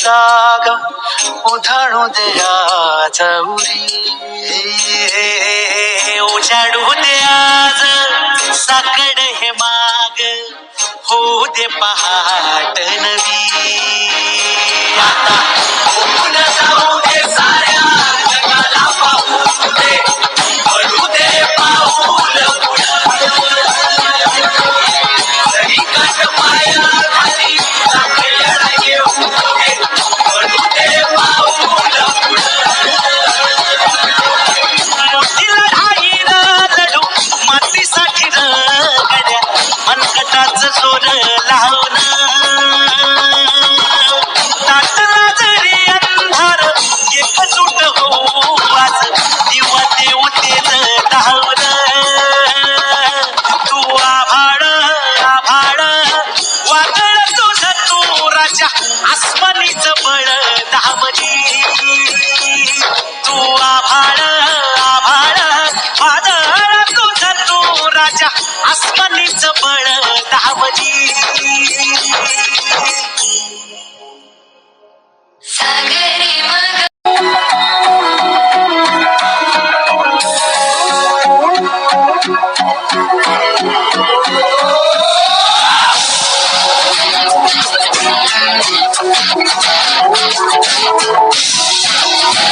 जाग उधाणू द्या चौरी उजाडू दे आज साकड हे माग होऊ दे पहाट नवी आता होऊन जाऊ दे साऱ्या जगाला पाहू दे पडू दे पाऊल सरी काट पाया खाली साखळ्याला येऊ दे पडू दे पाऊल मोठी लढाई लढू मातीसाठी गड्या मनकटाच जोर लावून ताटला जरी अंधार एकजूट होऊ आज दिवा देऊ तेज धावून तू आभाळ आभाळ वादळ तुझ तू राजा आसमानीच बळ धामली तू आभाळ आभाळ वादळ तुझ तू राजा आसमानीच बळ धावली